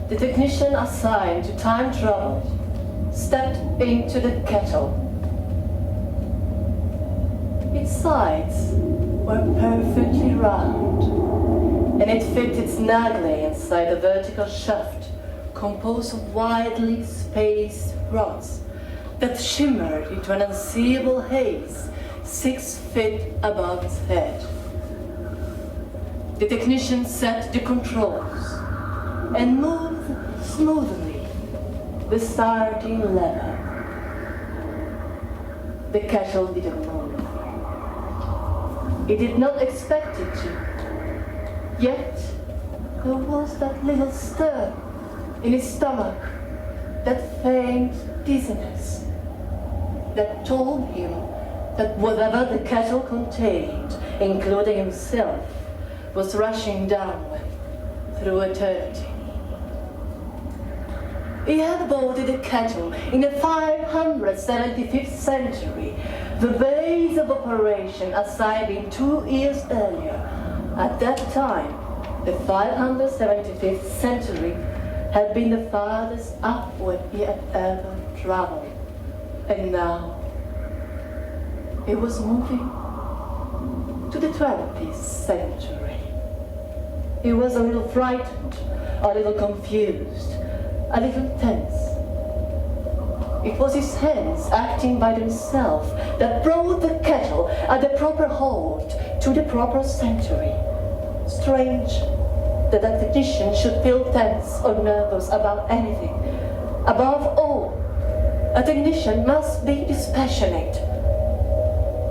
The technician assigned to time travel stepped into the kettle. Its sides were perfectly round, and it fitted snugly inside a vertical shaft composed of widely spaced rods that shimmered into an unseeable haze 6 feet above its head. The technician set the controls and moved smoothly the starting lever. The kettle didn't move. It did not expect it to. Yet there was that little stir in his stomach, that faint dizziness, that told him that whatever the kettle contained, including himself, was rushing downward through eternity. He had boarded a kettle in the 575th century, the base of operation assigned him 2 years earlier. At that time, the 575th century had been the farthest upward he had ever traveled. And now, he was moving to the 20th century. He was a little frightened, a little confused, a little tense. It was his hands acting by themselves that brought the kettle at the proper hold to the proper century. Strange that a technician should feel tense or nervous about anything. Above all, a technician must be dispassionate.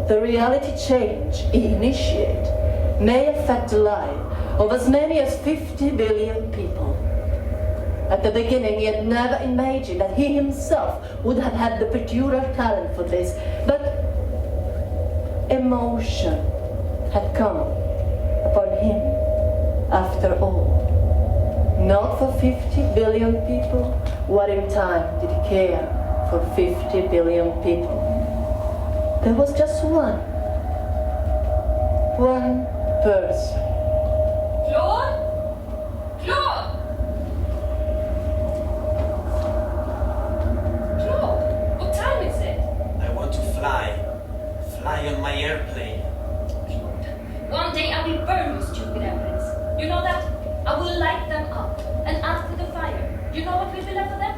The reality change he initiates may affect the life of as many as 50 billion people. At the beginning, he had never imagined that he himself would have had the peculiar talent for this, but emotion had come upon him after all. Not for 50 billion people. What in time did he care for 50 billion people? There was just one person. Claude? Claude? Claude, what time is it? I want to fly on my airplane. One day I will burn those stupid airplanes. You know that? I will light them up and add to the fire. You know what will be left of them?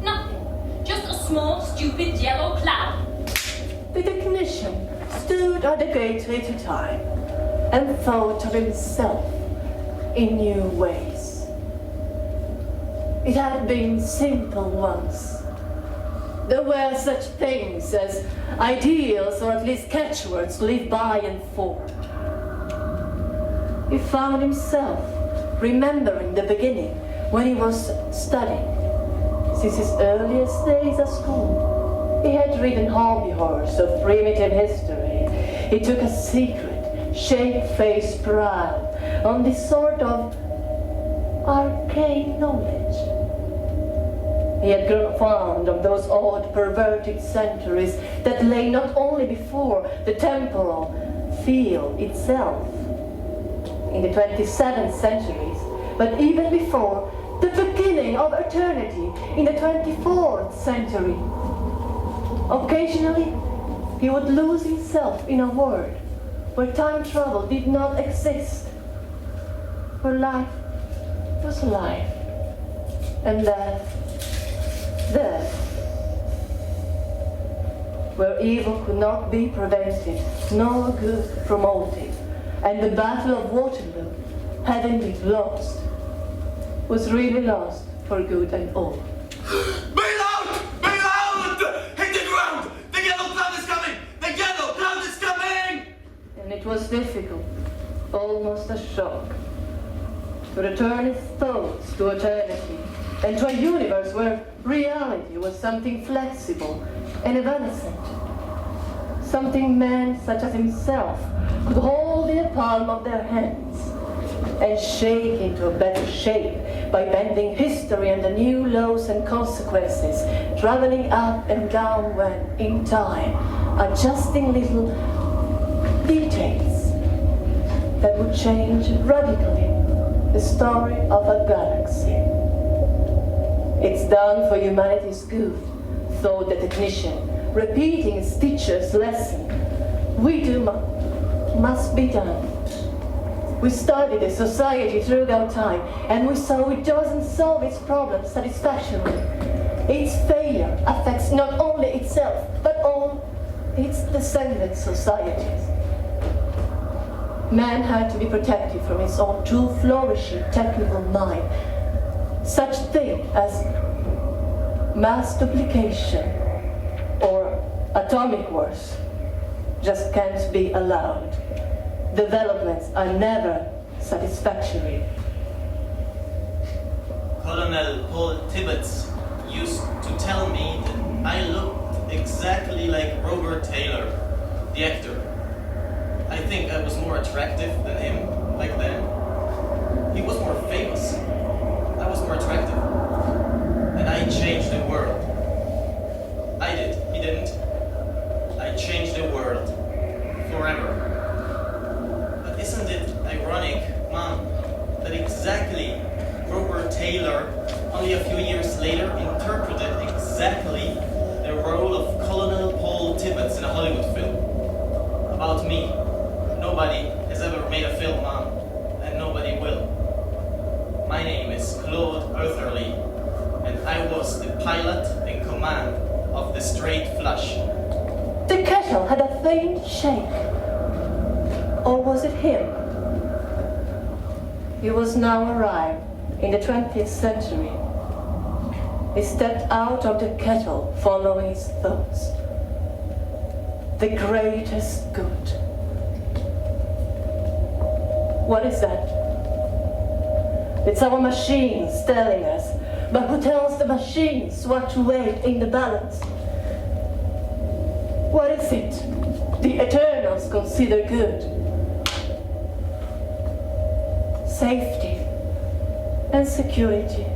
Nothing. Just a small, stupid yellow cloud. The technician stood at the gateway to time and thought of himself in new ways. It had been simple once. There were such things as ideals or at least catchwords to live by and for. He found himself remembering the beginning when he was studying. Since his earliest days at school, he had read an hobby horse of primitive history. He took a secret, shamefaced pride on this sort of arcane knowledge. He had grown fond of those odd, perverted centuries that lay not only before the temporal field itself, in the 27th centuries, but even before the beginning of eternity in the 24th century. Occasionally, he would lose himself in a world where time travel did not exist, where life was life, and death, where evil could not be prevented, nor good promoted, and the Battle of Waterloo, having been lost, was really lost for good and all. Bail out! Bail out! and it was difficult, almost a shock, to return his thoughts to eternity and to a universe where reality was something flexible and evanescent, something men such as himself could hold in the palm of their hands and shake into a better shape by bending history and the new laws and consequences, traveling up and down when, in time, adjusting little details that would change radically the story of a galaxy. It's done for humanity's good, thought the technician, repeating his teacher's lesson. We do must be done. We studied the society throughout time, and we saw it doesn't solve its problems satisfactorily. Its failure affects not only itself, but all its descendant societies. Man had to be protected from his own too flourishing technical mind. Such thing as mass duplication or atomic wars just can't be allowed. Developments are never satisfactory. Colonel Paul Tibbets used to tell me that I looked exactly like Robert Taylor, the actor. I think I was more attractive than him back then. He was more famous. I was more attractive. And I changed the world. I did. He didn't. I changed the world. Forever. But isn't it ironic, Mom, that exactly Robert Taylor, only a few years later, interpreted exactly the role of Colonel Paul Tibbets in a Hollywood film? About me. Nobody has ever made a film, Mom, and nobody will. My name is Claude Eartherly, and I was the pilot in command of the Straight Flush. The kettle had a faint shake. Or was it him? He was now arrived in the 20th century. He stepped out of the kettle following his thoughts. The greatest good. What is that? It's our machines telling us, but who tells the machines what to weigh in the balance? What is it the Eternals consider good? Safety and security,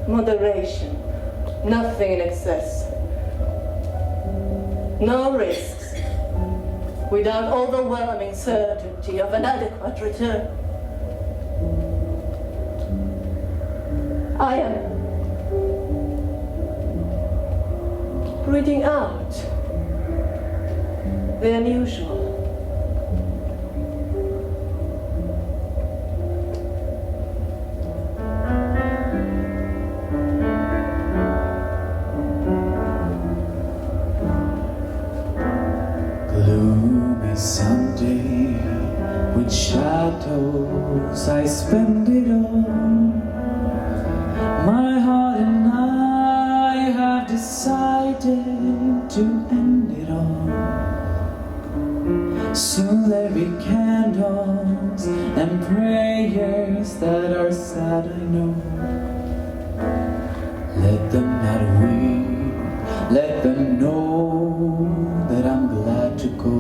moderation, nothing in excess, no risks, without overwhelming certainty of an adequate return. I am reading out the unusual. Gloomy Sunday, with shadows I spend it all. My heart and I have decided to end it all. Soon there'll be candles and prayers that are sad, I know. Let them not weep, let them know that I'm glad to go.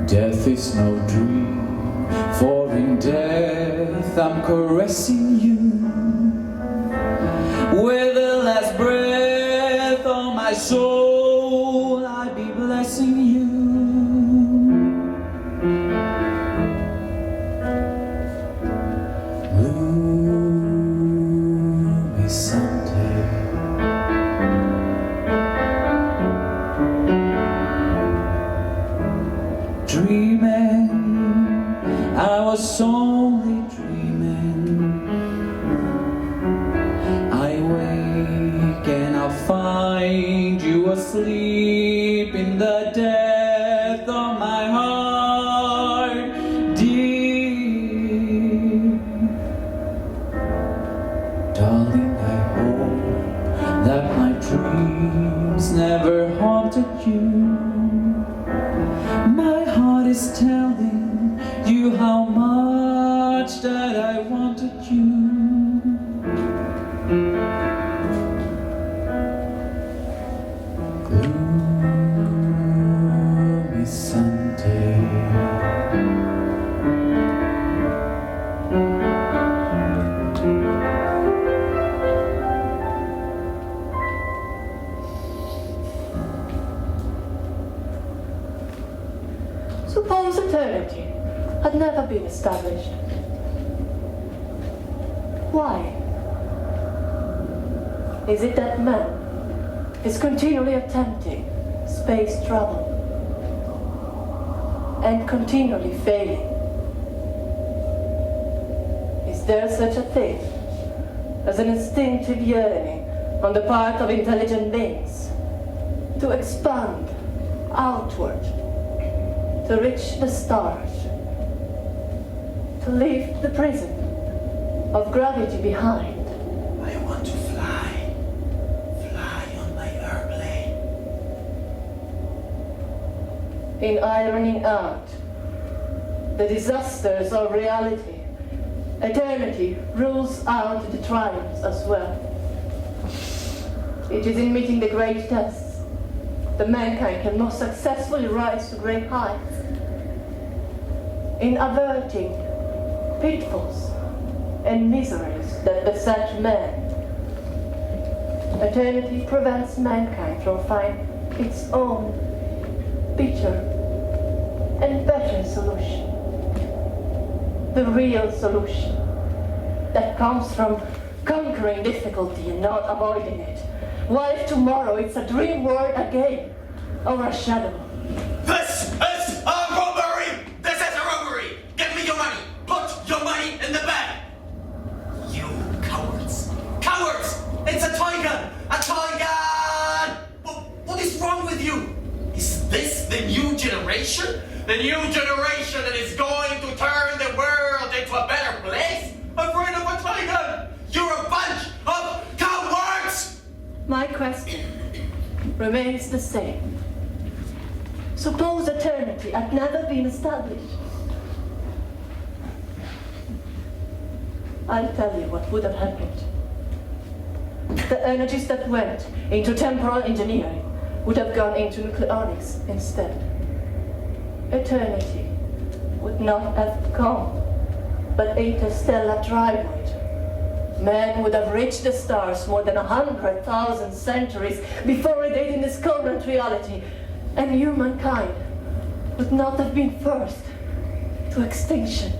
Death is no dream, for in death I'm caressing you. With the last breath of my soul, I'll be blessing you. Gloomy Sunday, dreaming, I was only dreaming. I wake and I'll find you asleep in the depth of my heart, dear. Darling, I hope that my dream much that I wanted you. Gloomy Sunday. Suppose eternity had never been established. Why? Is it that man is continually attempting space travel and continually failing? Is there such a thing as an instinctive yearning on the part of intelligent beings to expand outward, to reach the stars, to leave the prison of gravity behind? I want to fly on my airplane. In ironing out the disasters of reality, eternity rules out the triumphs as well. It is in meeting the great tests that mankind can most successfully rise to great heights. In averting pitfalls and miseries that beset man, eternity prevents mankind from finding its own better and better solution. The real solution that comes from conquering difficulty and not avoiding it. While if tomorrow it's a dream world again, or a shadow. This is a robbery! This is a robbery! Give me your money! Put your money in the bag! You cowards! Cowards! It's a toy gun! A toy gun! What is wrong with you? Is this the new generation? The new generation that is going to turn the world into a better place? Afraid of a toy gun? You're a bunch of cowards! My question remains the same. Suppose eternity had never been established. I'll tell you what would have happened. The energies that went into temporal engineering would have gone into nucleonics instead. Eternity would not have come, but interstellar tribute. Man would have reached the stars more than 100,000 centuries before a date in this current reality, and humankind would not have been forced to extinction.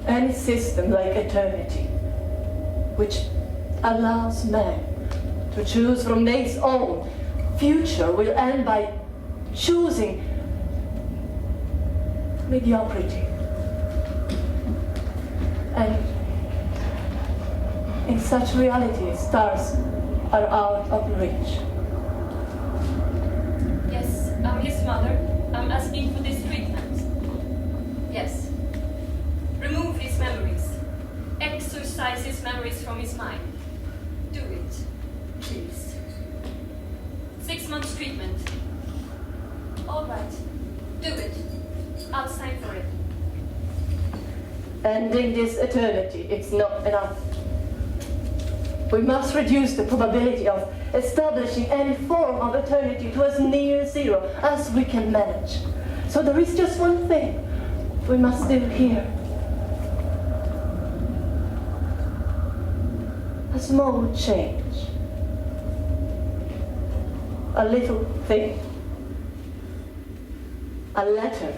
Any system like eternity, which allows man to choose from his own future, will end by choosing mediocrity. And in such reality, stars are out of reach. Yes, I'm his mother. I'm asking for this treatment. Yes. Remove his memories. Exorcise his memories from his mind. Do it, please. 6 months treatment. All right. Do it. I'll sign for it. And in this eternity, it's not enough. We must reduce the probability of establishing any form of eternity to as near zero as we can manage. So there is just one thing we must do here. A small change. A little thing. A letter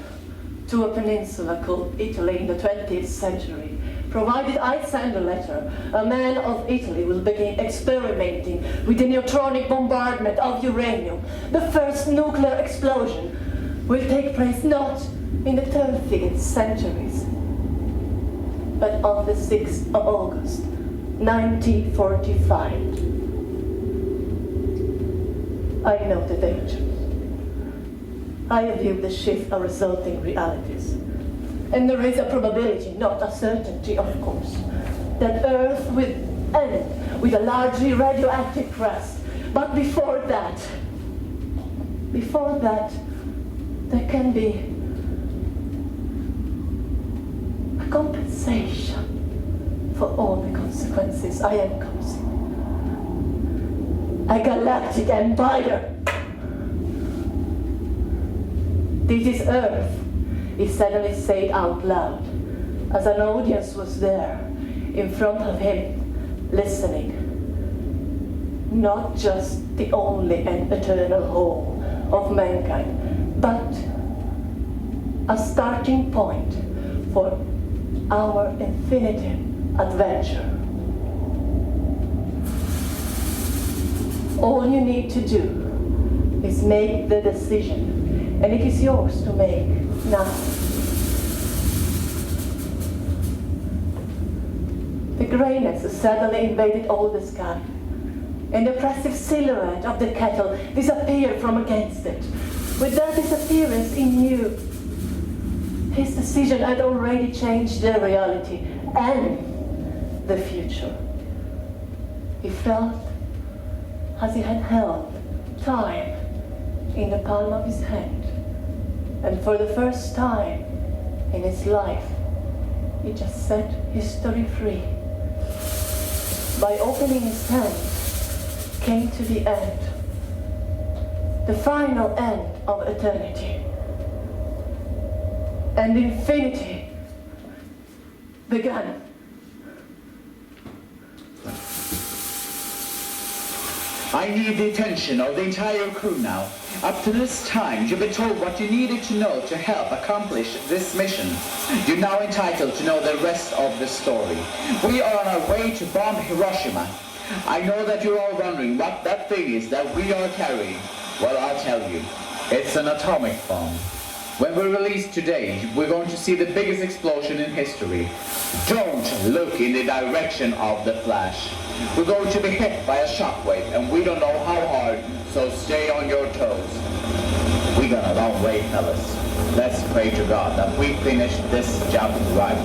to a peninsula called Italy in the 20th century. Provided I send a letter, a man of Italy will begin experimenting with the neutronic bombardment of uranium. The first nuclear explosion will take place not in the 30th centuries, but on the 6th of August, 1945. I know the danger. I view the shift of resulting realities. And there is a probability, not a certainty, of course, that Earth will end with a largely radioactive crust. But before that, there can be compensation for all the consequences I am causing. A galactic empire. This is Earth, he suddenly said out loud, as an audience was there, in front of him, listening. Not just the only and eternal whole of mankind, but a starting point for our infinite adventure. All you need to do is make the decision, and it is yours to make now. The grayness suddenly invaded all the sky. An oppressive silhouette of the kettle disappeared from against it. With that disappearance, he knew his decision had already changed the reality and the future. He felt as he had held time in the palm of his hand. And for the first time in his life, he just set history free. By opening his hand, came to the end, the final end of eternity. And infinity began. I need the attention of the entire crew now. Up to this time, you've been told what you needed to know to help accomplish this mission. You're now entitled to know the rest of the story. We are on our way to bomb Hiroshima. I know that you're all wondering what that thing is that we are carrying. Well, I'll tell you. It's an atomic bomb. When we're released today, we're going to see the biggest explosion in history. Don't look in the direction of the flash. We're going to be hit by a shockwave, and we don't know how hard, so stay on your toes. We got a long way, fellas. Let's pray to God that we finish this job right.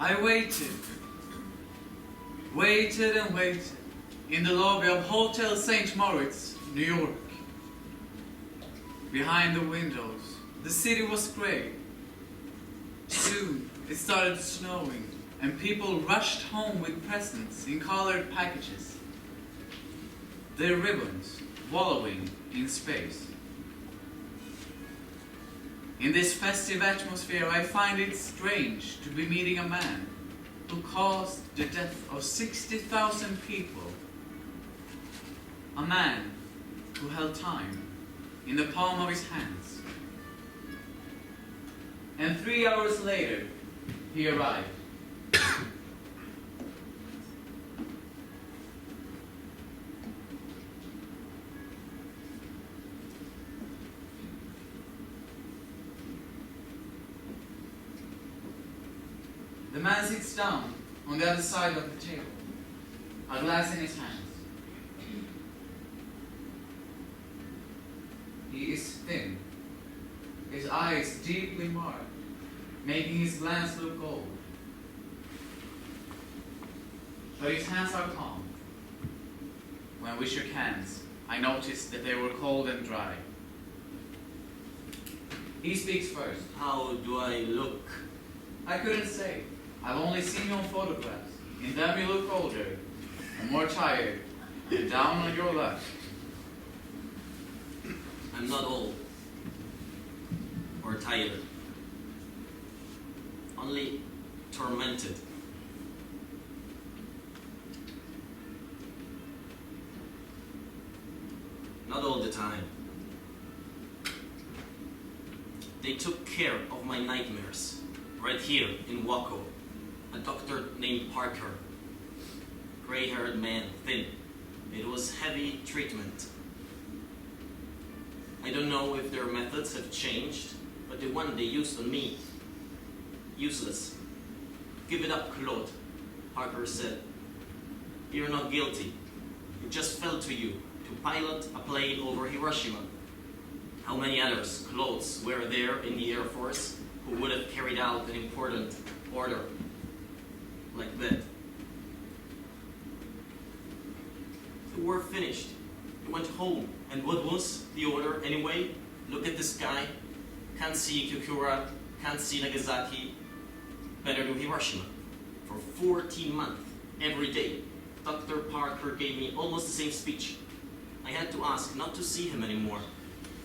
I waited and waited in the lobby of Hotel St. Moritz, New York. Behind the windows, the city was grey. Soon it started snowing, and people rushed home with presents in colored packages, their ribbons wallowing in space. In this festive atmosphere, I find it strange to be meeting a man who caused the death of 60,000 people. A man who held time in the palm of his hands. And 3 hours later, he arrived. The man sits down on the other side of the table, a glass in his hands. He is thin, his eyes deeply marked, making his glance look old. But his hands are calm. When we shook hands, I noticed that they were cold and dry. He speaks first. How do I look? I couldn't say. I've only seen you on photographs. In them you look older, and more tired, and down on your luck. I'm not old. Or tired. Only tormented. Not all the time. They took care of my nightmares. Right here in Waco. A doctor named Parker. Gray-haired man, thin. It was heavy treatment. I don't know if their methods have changed, but the one they used on me, useless. Give it up, Claude, Parker said. You're not guilty. It just fell to you to pilot a plane over Hiroshima. How many others, Claudes, were there in the Air Force who would have carried out an important order like that? The war finished. You went home. And what was the order anyway? Look at the sky. Can't see Kokura, can't see Nagasaki. Better do Hiroshima. For 14 months, every day, Dr. Parker gave me almost the same speech. I had to ask not to see him anymore.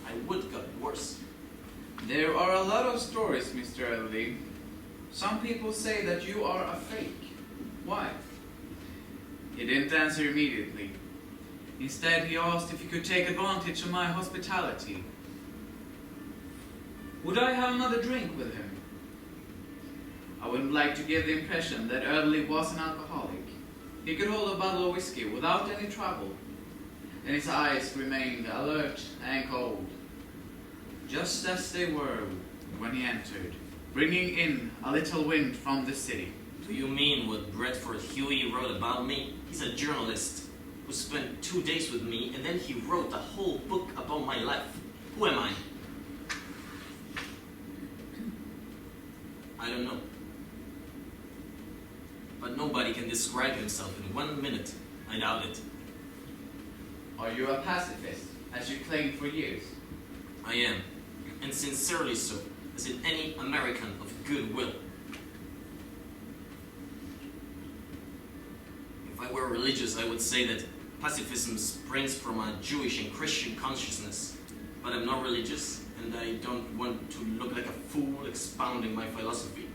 I would got worse. There are a lot of stories, Mr. Ellie. Some people say that you are a fake. Why? He didn't answer immediately. Instead, he asked if he could take advantage of my hospitality. Would I have another drink with him? I wouldn't like to give the impression that Early was an alcoholic. He could hold a bottle of whiskey without any trouble, and his eyes remained alert and cold, just as they were when he entered, bringing in a little wind from the city. Do you mean what Bradford Huey wrote about me? He's a journalist who spent 2 days with me, and then he wrote a whole book about my life. Who am I? I don't know. But nobody can describe himself in 1 minute. I doubt it. Are you a pacifist, as you claimed for years? I am, and sincerely so, as in any American of goodwill. If I were religious, I would say that pacifism springs from a Jewish and Christian consciousness. But I'm not religious, and I don't want to look like a fool expounding my philosophy.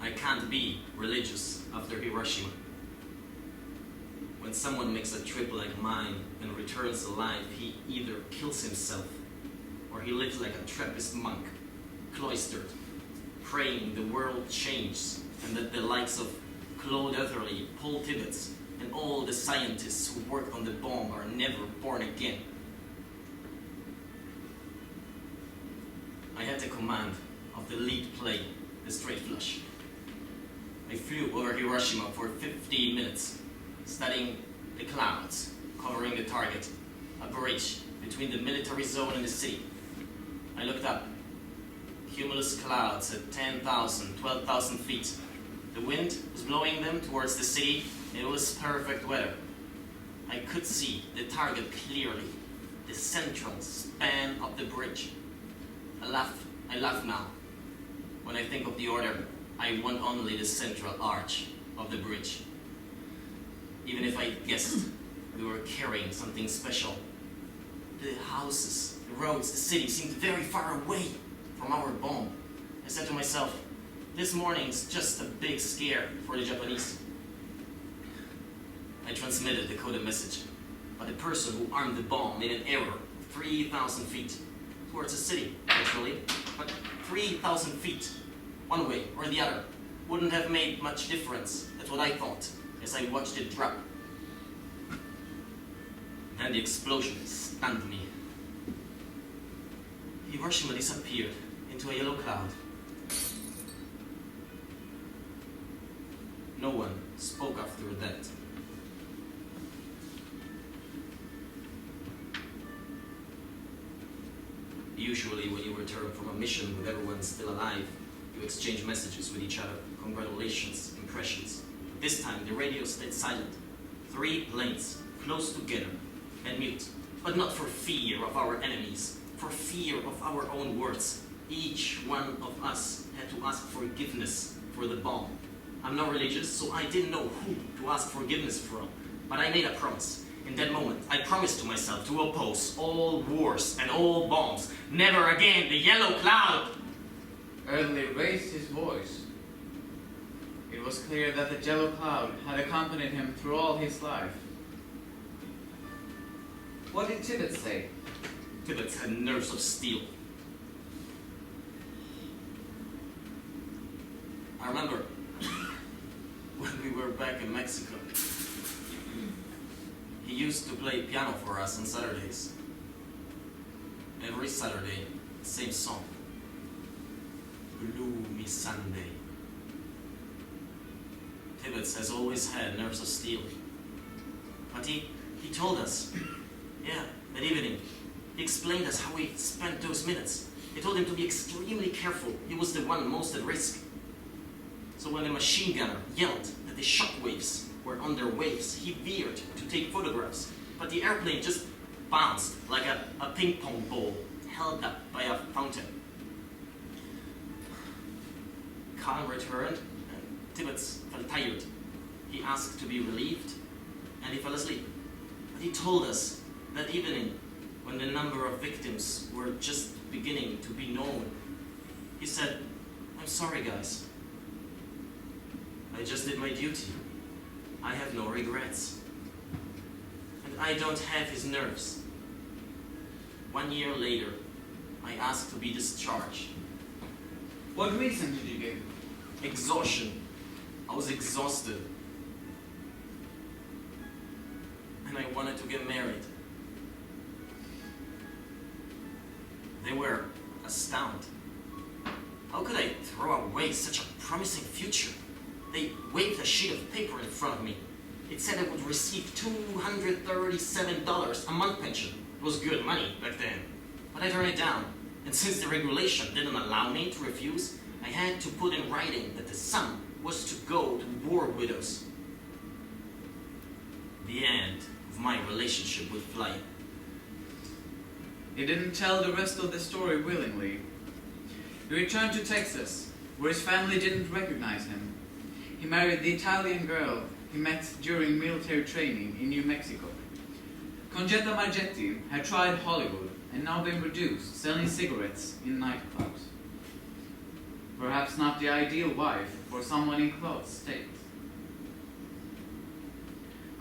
I can't be religious after Hiroshima. When someone makes a trip like mine and returns alive, he either kills himself or he lives like a Trappist monk, cloistered, praying the world changes and that the likes of Claude Etherly, Paul Tibbets, and all the scientists who worked on the bomb are never born again. I had the command of the lead plane, The Straight Flush. I flew over Hiroshima for 15 minutes, studying the clouds, covering the target, a bridge between the military zone and the city. I looked up. Cumulus clouds at 10,000, 12,000 feet. The wind was blowing them towards the city. It was perfect weather. I could see the target clearly, the central span of the bridge. I laugh now. When I think of the order, I want only the central arch of the bridge. Even if I guessed we were carrying something special. The houses, the roads, the city seemed very far away from our bomb. I said to myself, this morning's just a big scare for the Japanese. I transmitted the coded message, but the person who armed the bomb made an error 3,000 feet towards the city, actually, but 3,000 feet, one way or the other, wouldn't have made much difference. That's what I thought as I watched it drop. And the explosion stunned me. Hiroshima disappeared into a yellow cloud. No one spoke after that. Usually when you return from a mission with everyone still alive, you exchange messages with each other, congratulations, impressions. This time the radio stayed silent. 3 planes, close together and mute, but not for fear of our enemies, for fear of our own words. Each one of us had to ask forgiveness for the bomb. I'm not religious, so I didn't know who to ask forgiveness from, but I made a promise. In that moment, I promised to myself to oppose all wars and all bombs. Never again the yellow cloud! Early raised his voice. It was clear that the yellow cloud had accompanied him through all his life. What did Tibbets say? Tibbets had nerves of steel. I remember when we were back in Mexico. He used to play piano for us on Saturdays. Every Saturday, same song. Gloomy Sunday. Tibbets has always had nerves of steel. But he told us, yeah, that evening, he explained us how he spent those minutes. He told him to be extremely careful. He was the one most at risk. So when the machine gunner yelled that the shockwaves were on their waves, he veered to take photographs. But the airplane just bounced like a ping pong ball held up by a fountain. Khan returned, and Tibbets felt tired. He asked to be relieved, and he fell asleep. But he told us that evening, when the number of victims were just beginning to be known, he said, "I'm sorry, guys. I just did my duty. I have no regrets. And I don't have his nerves." 1 year later, I asked to be discharged. What reason did you give? Exhaustion. I was exhausted. And I wanted to get married. They were astounded. How could I throw away such a promising future? They waved a sheet of paper in front of me. It said I would receive $237 a month pension. It was good money back then. But I turned it down. And since the regulation didn't allow me to refuse, I had to put in writing that the sum was to go to war widows. The end of my relationship with flight. He didn't tell the rest of the story willingly. He returned to Texas, where his family didn't recognize him. He married the Italian girl he met during military training in New Mexico. Concetta Margetti had tried Hollywood and now been reduced, selling cigarettes in nightclubs. Perhaps not the ideal wife for someone in Claude's state.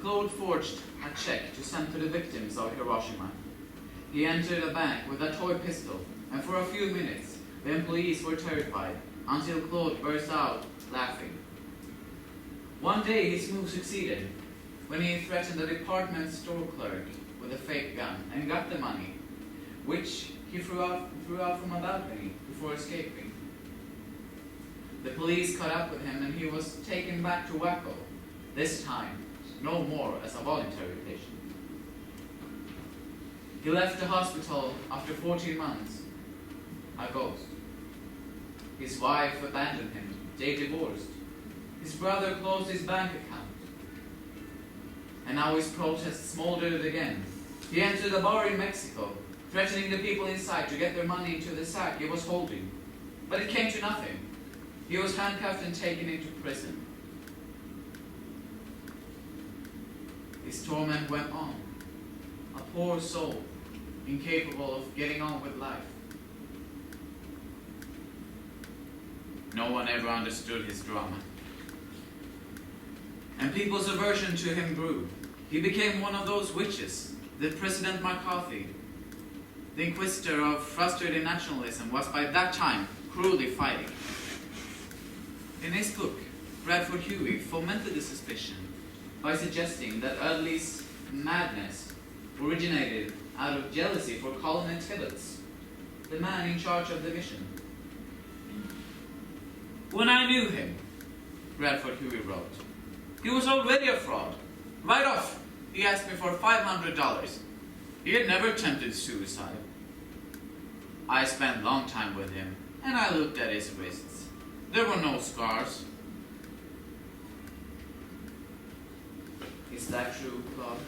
Claude forged a check to send to the victims of Hiroshima. He entered a bank with a toy pistol, and for a few minutes, the employees were terrified, until Claude burst out laughing. One day his move succeeded, when he threatened a department store clerk with a fake gun and got the money, which he threw out from a balcony before escaping. The police caught up with him and he was taken back to Waco, this time no more as a voluntary patient. He left the hospital after 14 months, a ghost. His wife abandoned him, they divorced. His brother closed his bank account. And now his protests smoldered again. He entered a bar in Mexico, threatening the people inside to get their money into the sack he was holding. But it came to nothing. He was handcuffed and taken into prison. His torment went on. A poor soul, incapable of getting on with life. No one ever understood his drama. And people's aversion to him grew. He became one of those witches that President McCarthy, the inquisitor of frustrated nationalism, was by that time cruelly fighting. In his book, Bradford Huey fomented the suspicion by suggesting that Early's madness originated out of jealousy for Colonel Tibbets, the man in charge of the mission. When I knew him, Bradford Huey wrote, he was already a fraud. Right off, he asked me for $500. He had never attempted suicide. I spent a long time with him, and I looked at his wrists. There were no scars. Is that true, Claude?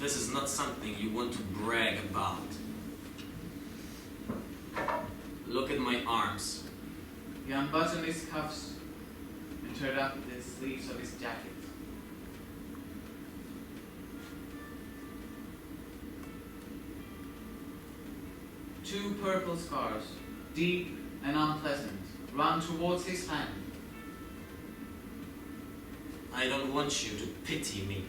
This is not something you want to brag about. Look at my arms. He unbuttoned his cuffs and turned up the sleeves of his jacket. Two purple scars, deep and unpleasant, run towards his hand. I don't want you to pity me.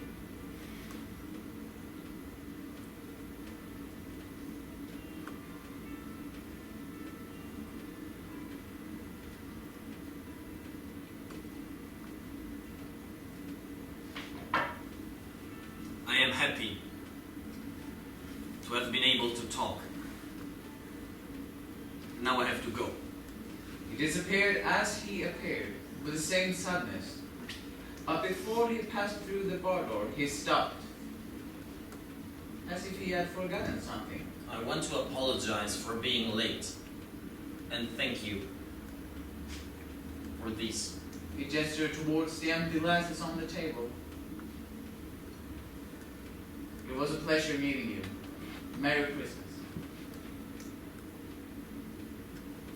happy to have been able to talk. Now I have to go. He disappeared as he appeared, with the same sadness. But before he passed through the bar door, he stopped, as if he had forgotten something. I want to apologize for being late, and thank you for these. He gestured towards the empty glasses on the table. It was a pleasure meeting you. Merry Christmas.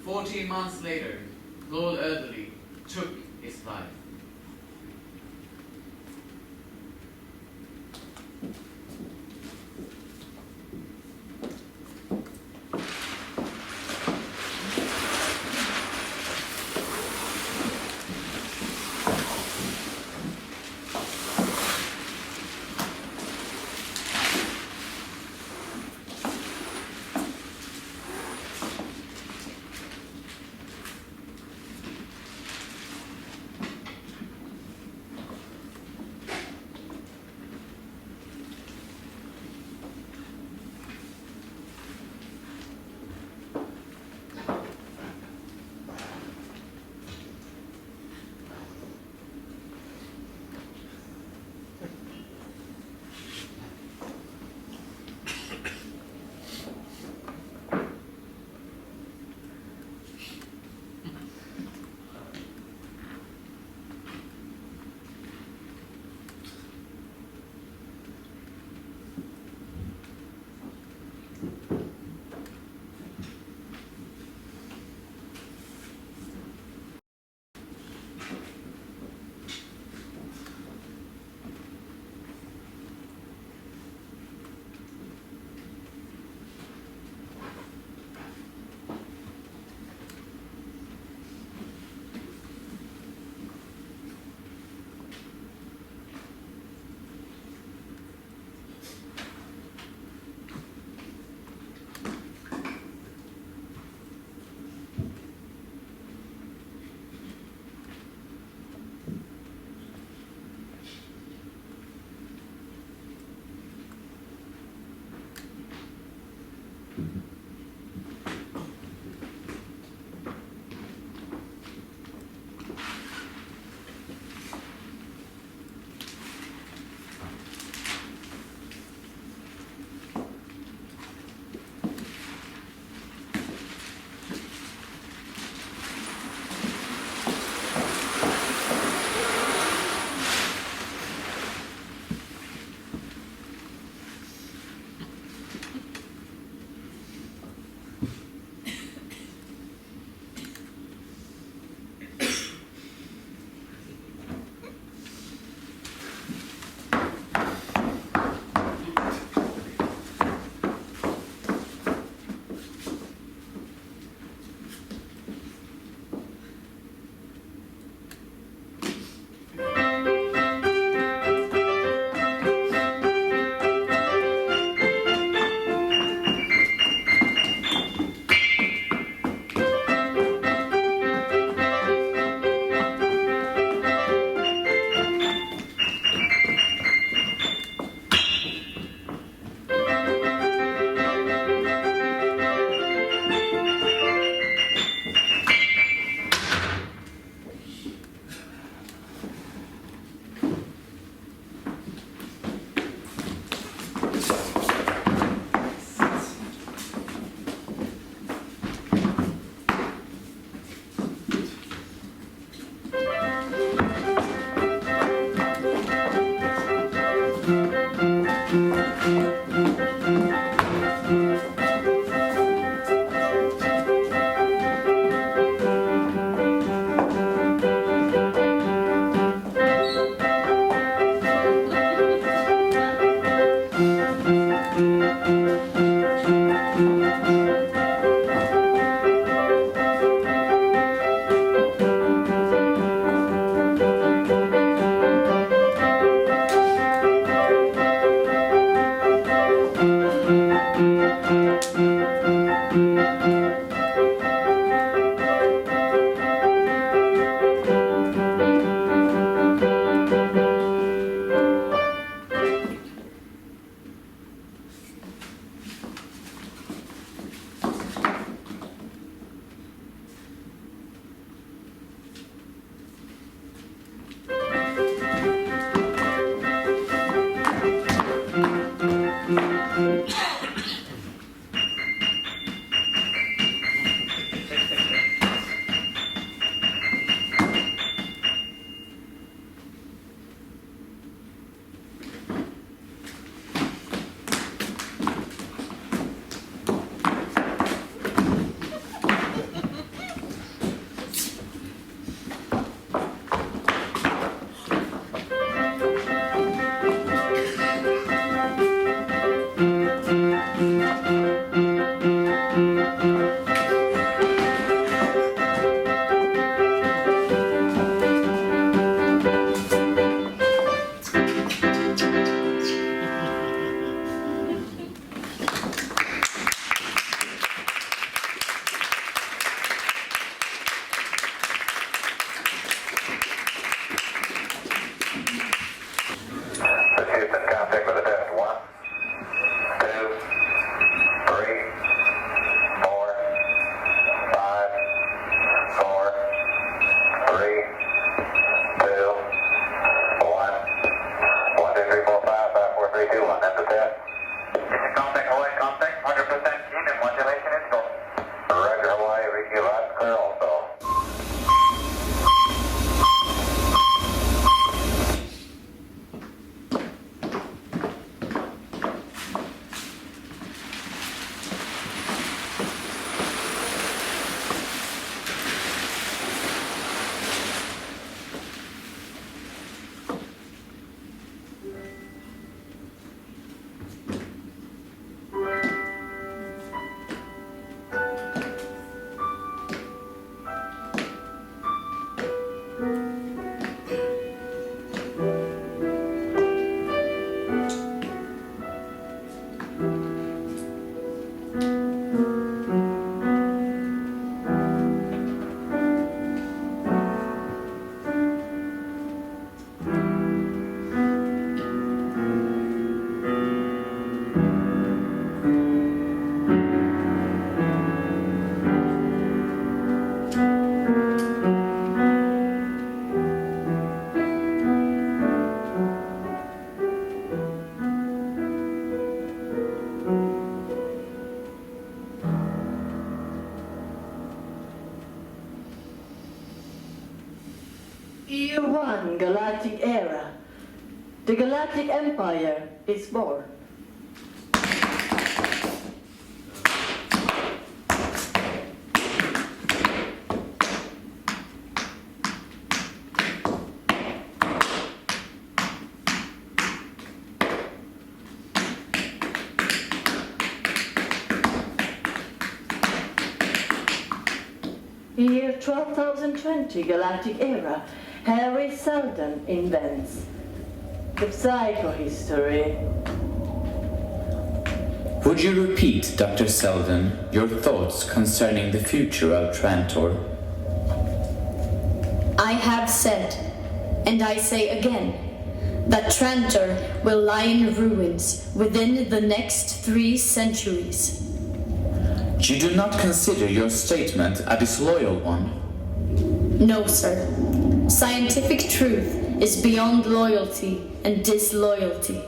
14 months later, Lord Earthley took his life. Year 1 Galactic Era. The Galactic Empire is born. Year 12,020 Galactic Era. Harry Seldon invents the psychohistory. Would you repeat, Dr. Seldon, your thoughts concerning the future of Trantor? I have said, and I say again, that Trantor will lie in ruins within the next 3 centuries. You do not consider your statement a disloyal one? No, sir. Scientific truth is beyond loyalty and disloyalty.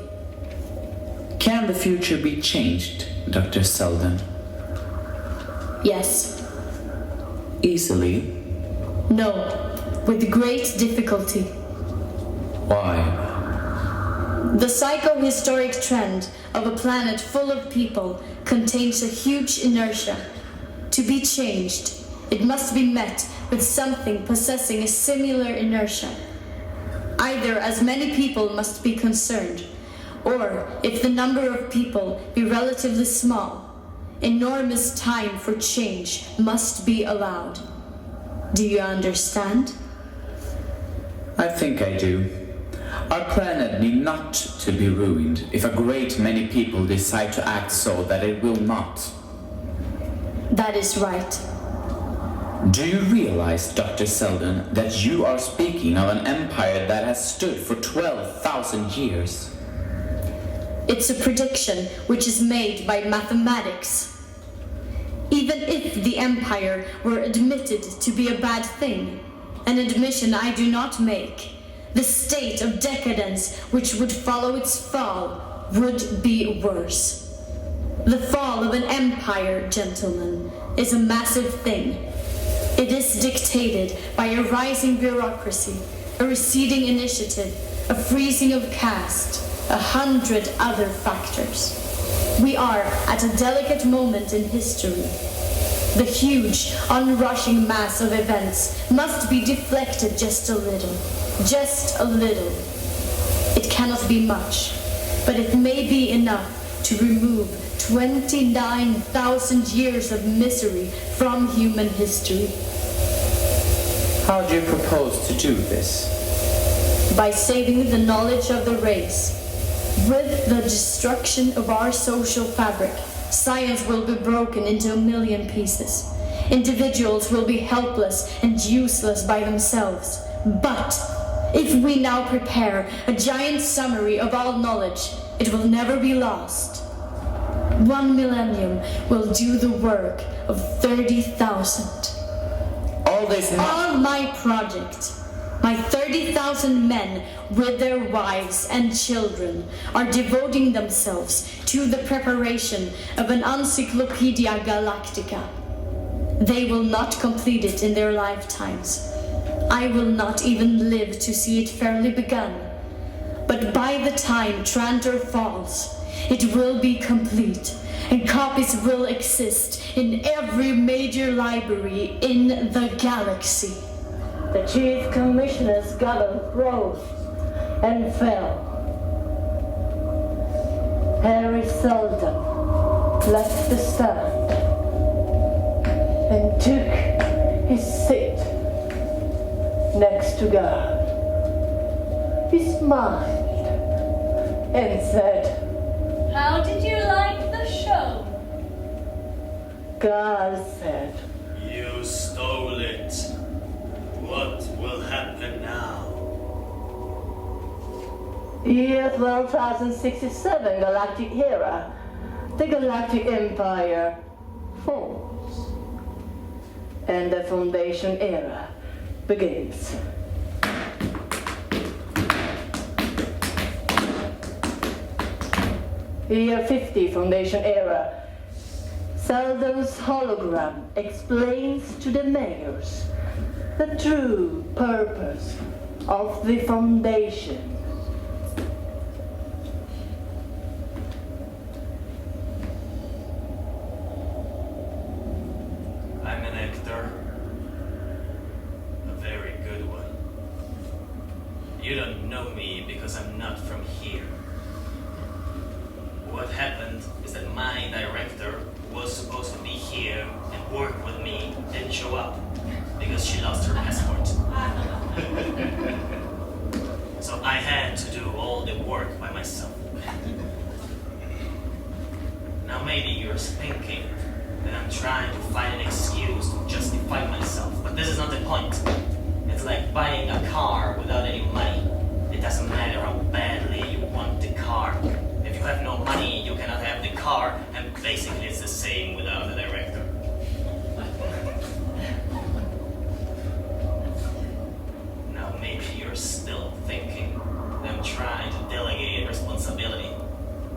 Can the future be changed, Dr. Seldon? Yes. Easily? No, with great difficulty. Why? The psychohistoric trend of a planet full of people contains a huge inertia. To be changed, it must be met with something possessing a similar inertia. Either as many people must be concerned, or if the number of people be relatively small, enormous time for change must be allowed. Do you understand? I think I do. Our planet need not to be ruined if a great many people decide to act so that it will not. That is right. Do you realize, Dr. Seldon, that you are speaking of an empire that has stood for 12,000 years? It's a prediction which is made by mathematics. Even if the empire were admitted to be a bad thing, an admission I do not make, the state of decadence which would follow its fall would be worse. The fall of an empire, gentlemen, is a massive thing. It is dictated by a rising bureaucracy, a receding initiative, a freezing of caste, 100 other factors. We are at a delicate moment in history. The huge, onrushing mass of events must be deflected just a little. Just a little. It cannot be much, but it may be enough to remove 29,000 years of misery from human history. How do you propose to do this? By saving the knowledge of the race. With the destruction of our social fabric, science will be broken into a million pieces. Individuals will be helpless and useless by themselves. But if we now prepare a giant summary of all knowledge, it will never be lost. 1 millennium will do the work of 30,000. All my project, my 30,000 men with their wives and children are devoting themselves to the preparation of an Encyclopedia Galactica. They will not complete it in their lifetimes. I will not even live to see it fairly begun. But by the time Trantor falls, it will be complete, and copies will exist in every major library in the galaxy. The Chief Commissioner's gavel rose and fell. Harry Seldon left the stand and took his seat next to God. He smiled and said, How did you like the show? God said, You stole it. What will happen now? Year 12,067 Galactic Era. The Galactic Empire falls. And the Foundation Era begins. Year 50 Foundation Era. Seldon's hologram explains to the mayors the true purpose of the foundation. I'm an actor. A very good one. You don't know me because I'm not from here. What happened is that my director was supposed to be here and work with me, didn't show up because she lost her passport. So I had to do all the work by myself. Now maybe you're thinking that I'm trying to find an excuse to justify myself, but this is not the point. It's like buying a car without any money. It doesn't matter how badly you want the car. If you have no money, you cannot have the car, and basically it's the same without the director. Now maybe you're still thinking that I'm trying to delegate responsibility.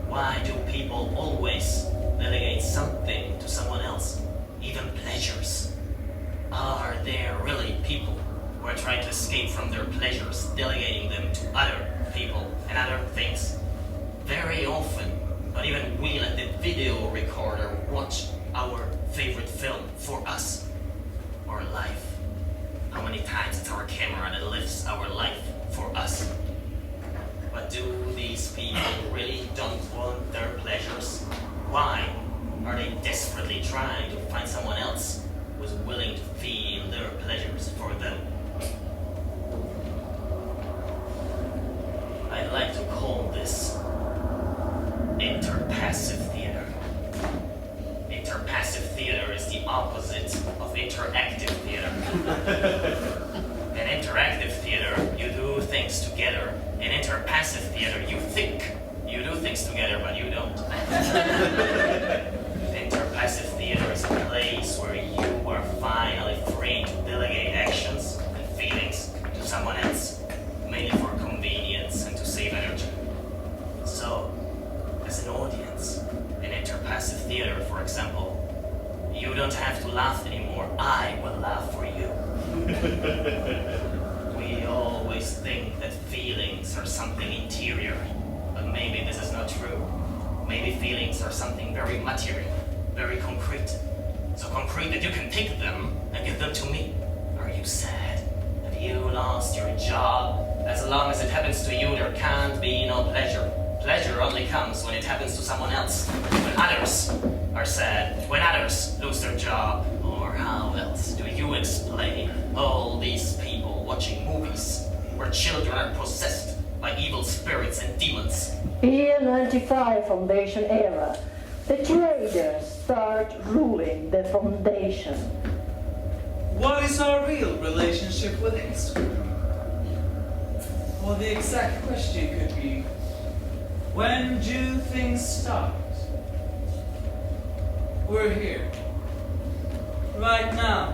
Why do people always delegate something to someone else? Even pleasures. Are there really people who are trying to escape from their pleasures, delegating them to other people and other things? Very often, but even we let the video recorder watch our favorite film for us, our life. How many times it's our camera that lives our life for us? But do these people really don't want their pleasures? Why are they desperately trying to find someone else who's willing to feel their pleasures for them? I like to call this interpassive theater. Interpassive theater is the opposite of interactive theater. In interactive theater, you do things together. In interpassive theater, you think you do things together, but you don't. Interpassive theater is a place where you are finally free to delegate actions and feelings to someone else, mainly for convenience and to save energy. So, as an audience, in interpassive theater, for example, you don't have to laugh anymore. I will laugh for you. We always think that feelings are something interior, but maybe this is not true. Maybe feelings are something very material, very concrete. So concrete that you can take them and give them to me. Are you sad? Have you lost your job? As long as it happens to you, there can't be no pleasure. Pleasure only comes when it happens to someone else. When others are sad, when others lose their job. Or how else do you explain all these people watching movies where children are possessed by evil spirits and demons? Year 95 Foundation era, the traders start ruling the foundation. What is our real relationship with history? Well, the exact question could be, when do things start? We're here. Right now.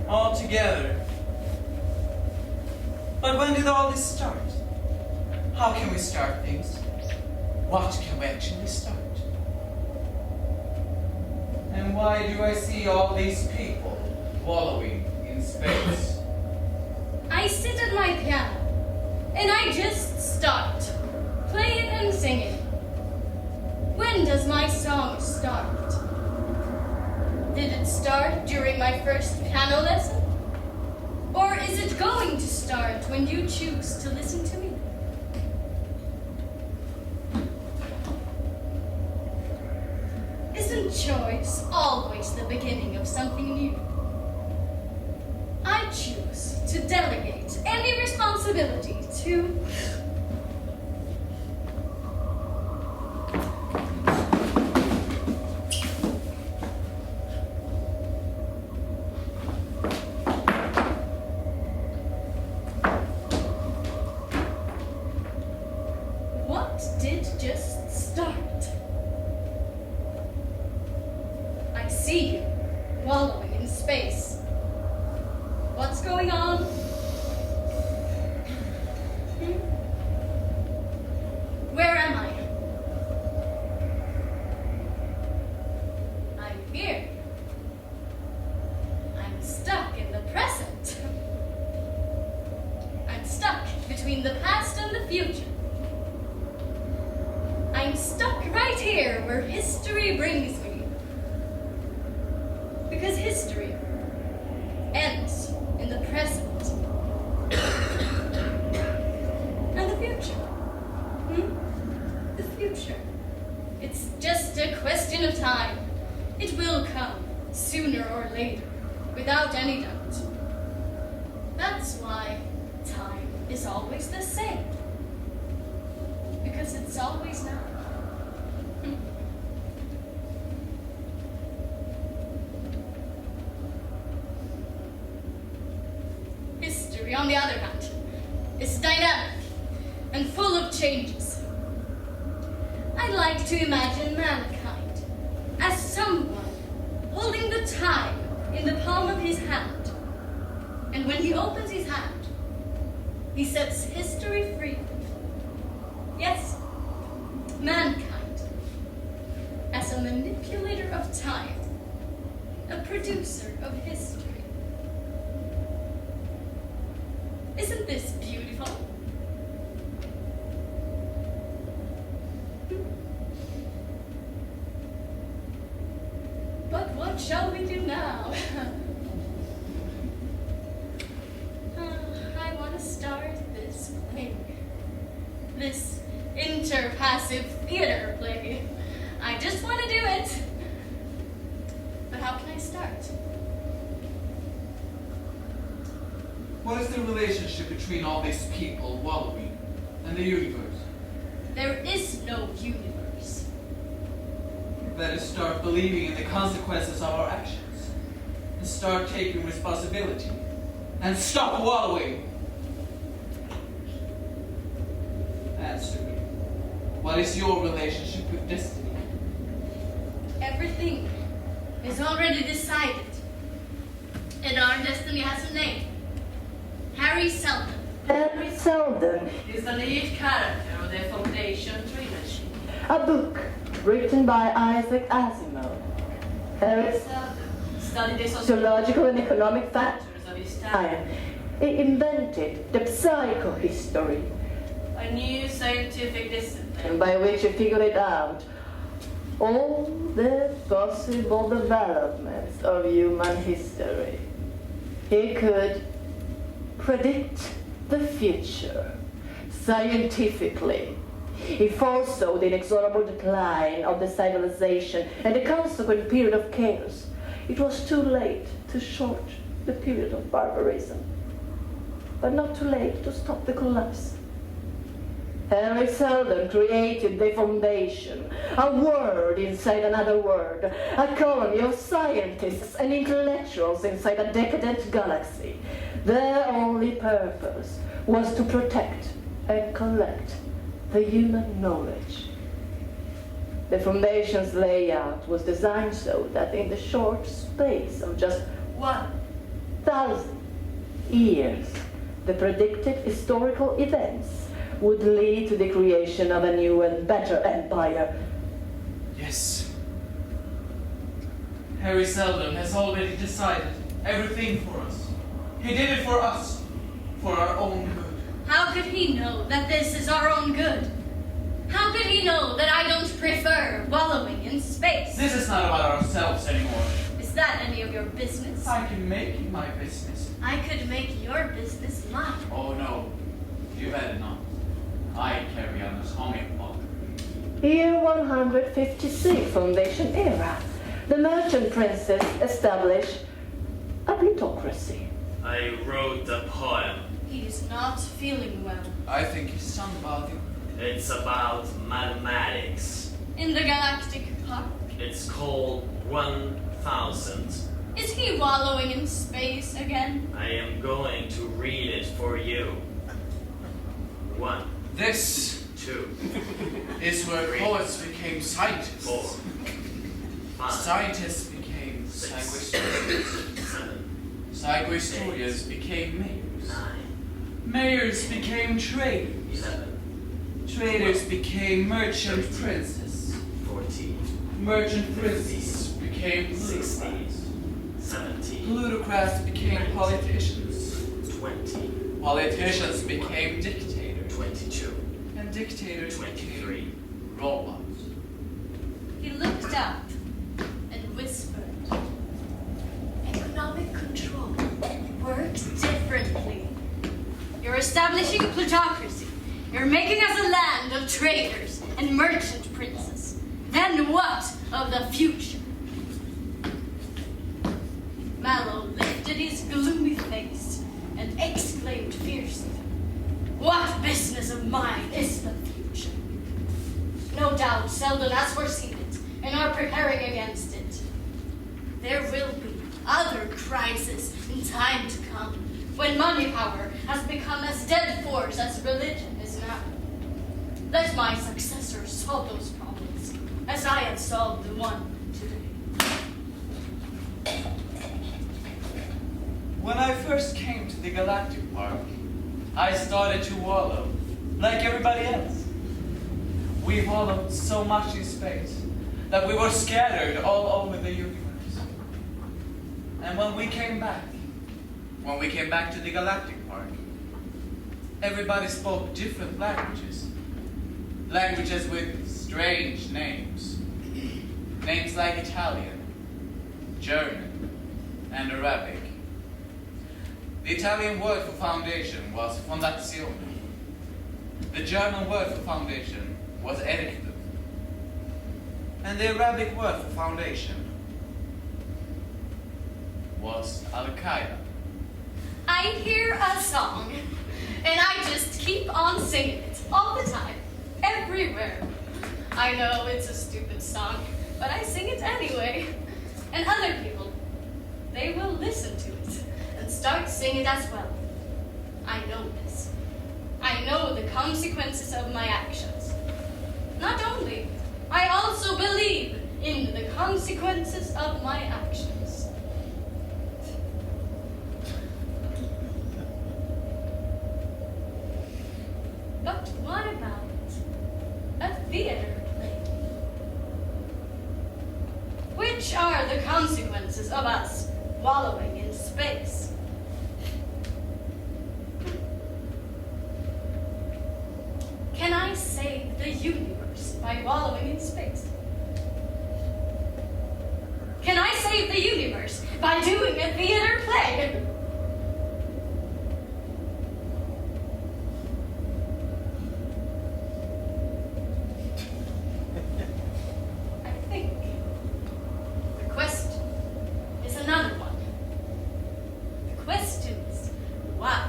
All together. But when did all this start? How can we start things? What can we actually start? And why do I see all these people wallowing in space? I sit at my piano, and I just start playing and singing. When does my song start? Did it start during my first piano lesson? Or is it going to start when you choose to listen to me? Isn't choice always the beginning of something new? I choose to delegate any responsibility to... What did just start? I see you, wallowing in space. What's going on? Where am I? I'm here. I'm stuck in the present. I'm stuck between the past and the future. I'm stuck right here where history brings me. Because history ends in the present. And the future. The future. It's just a question of time. It will come, sooner or later, without any doubt. That's why time is always the same. Because it's always now. History, on the other hand, is dynamic and full of changes. I like to imagine mankind as someone holding the time in the palm of his hand. And when he opens his hand, he sets history free. Yes, mankind as a manipulator of time, a producer of history. Isn't this beautiful? But what shall we do now? I want to start this play. This interpassive theater play. I just want to do it. But how can I start? What is the relationship between all these people wallowing and the universe? There is no universe. Let us start believing in the consequences of our actions and start taking responsibility and stop wallowing. Answer me. What is your relationship with destiny? Everything is already decided. And our destiny has a name. Harry Seldon. Harry Seldon is the lead character of the Foundation Trilogy. A book written by Asimov. Harry Seldon studied the sociological and economic factors of his time. time. He invented the psychohistory, A new scientific discipline. by which he figured it out all the possible developments of human history. He could predict the future scientifically. He foresaw the inexorable decline of the civilization and the consequent period of chaos. It was too late to short the period of barbarism, but not too late to stop the collapse. Harry Seldon created the Foundation, a word inside another word, a colony of scientists and intellectuals inside a decadent galaxy. Their only purpose was to protect and collect the human knowledge. The Foundation's layout was designed so that in the short space of just 1,000 years, the predicted historical events would lead to the creation of a new and better empire. Yes. Harry Seldon has already decided everything for us. He did it for us, for our own good. How could he know that this is our own good? How could he know that I don't prefer wallowing in space? This is not about ourselves anymore. Is that any of your business? I can make it my business. I could make your business mine. Oh no, you better not. I carry on this comic book. Year 156 Foundation era. The merchant princes established a plutocracy. I wrote a poem. He is not feeling well. I think his son about it. It's about mathematics. In the Galactic Park. It's called 1000. Is he wallowing in space again? I am going to read it for you. 1, This 2, is where 3, poets became scientists. 4, 5, Scientists became 6, psychohistorians. 7, Psychohistorians became mayors. 9, Mayors became traders. 11, Traders became merchant princes. 14, Merchant princes became 16, plutocrats. 17, Plutocrats became politicians. 20, Politicians became dictators. 22. And Dictator 23. Robots. He looked up and whispered, "Economic control works differently. You're establishing a plutocracy. You're making us a land of traders and merchant princes. Then what of the future?" Mallow lifted his gloomy face and exclaimed fiercely, "What business of mine is the future? No doubt Selden has foreseen it and are preparing against it. There will be other crises in time to come, when money power has become as dead force as religion is now. Let my successors solve those problems, as I have solved the one today." When I first came to the Galactic Park, I started to wallow, like everybody else. We wallowed so much in space that we were scattered all over the universe. And when we came back to the Galactic Park, everybody spoke different languages. Languages with strange names. Names like Italian, German, and Arabic. The Italian word for foundation was fondazione. The German word for foundation was erectum. And the Arabic word for foundation was Al-Qaeda. I hear a song, and I just keep on singing it all the time, everywhere. I know it's a stupid song, but I sing it anyway. And other people, they will listen to it and start singing it as well. I know this. I know the consequences of my actions. Not only, I also believe in the consequences of my actions. But what about a theater play? Which are the consequences of us wallowing in space? Can I save the universe by wallowing in space? Can I save the universe by doing a theater play? I think the question is another one. The question is why?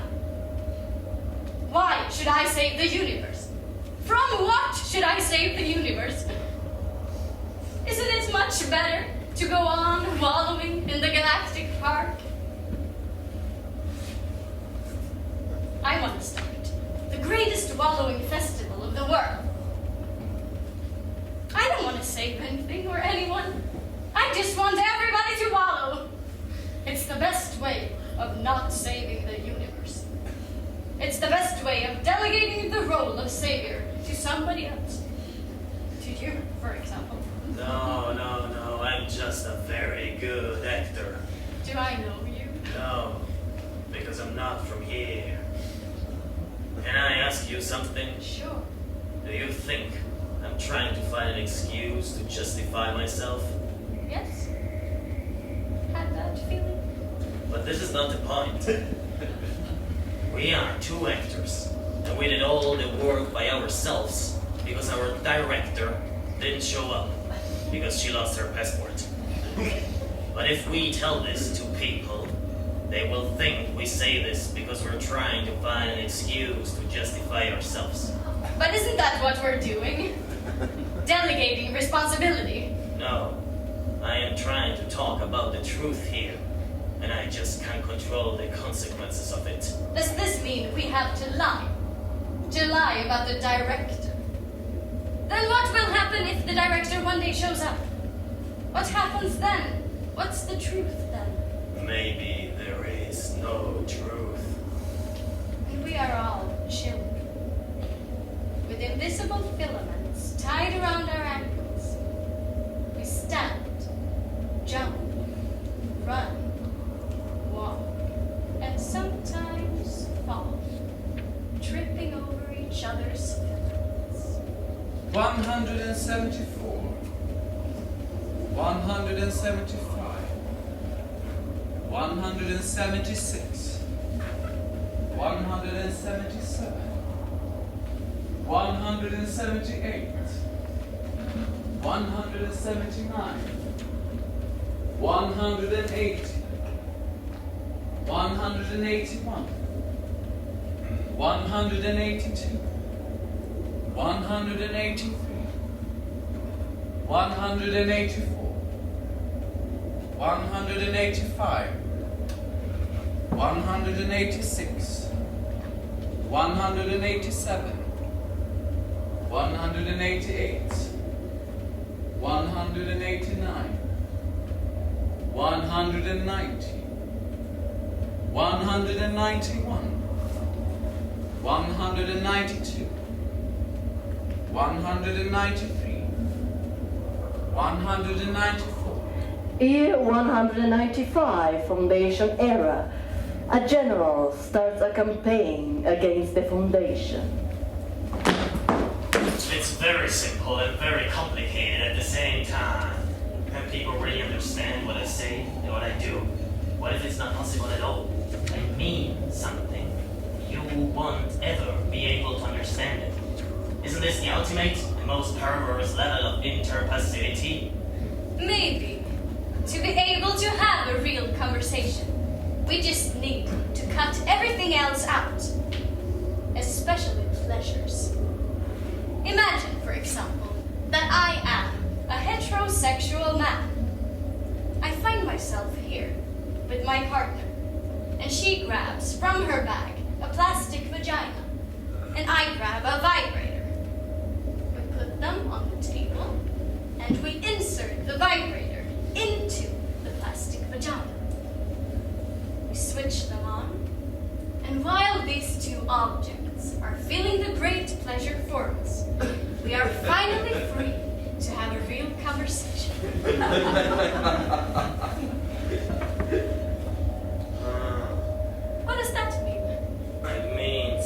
Why should I save the universe? From what should I save the universe? Isn't it much better to go on wallowing in the Galactic Park? I want to start the greatest wallowing festival of the world. I don't want to save anything or anyone. I just want everybody to wallow. It's the best way of not saving the universe. It's the best way of delegating the role of savior to somebody else. To you, for example. No, I'm just a very good actor. Do I know you? No, because I'm not from here. Can I ask you something? Sure. Do you think I'm trying to find an excuse to justify myself? Yes. Had that feeling. But this is not the point. We are two actors, and we did all the work by ourselves because our director didn't show up because she lost her passport. But if we tell this to people, they will think we say this because we're trying to find an excuse to justify ourselves. But isn't that what we're doing? Delegating responsibility. No, I am trying to talk about the truth here, and I just can't control the consequences of it. Does this mean we have to lie? To lie about the director? Then what will happen if the director one day shows up? What happens then? What's the truth then? Maybe there is no truth. And we are all children, with invisible filaments tied around our ankles. We stand, jump, run, walk, and sometimes fall, tripping over each each other's footprints. 174, 175, 176, 177, 178, 179, 180, 181, 182, 183, 184, 185, 186, 187, 188, 189, 190, 191, 192, 193, 194. Year 195, Foundation era. A general starts a campaign against the Foundation. It's very simple and very complicated at the same time. Can people really understand what I say and what I do? What if it's not possible at all? I mean something. You won't ever be able to understand it. Isn't this the ultimate and most perverse level of interpassivity? Maybe. To be able to have a real conversation, we just need to cut everything else out. Especially pleasures. Imagine, for example, that I am a heterosexual man. I find myself here with my partner, and she grabs from her bag a plastic vagina, and I grab a vibrator. We put them on the table, and we insert the vibrator into the plastic vagina. We switch them on, and while these two objects are feeling the great pleasure for us, we are finally free to have a real conversation. What does that mean? It means...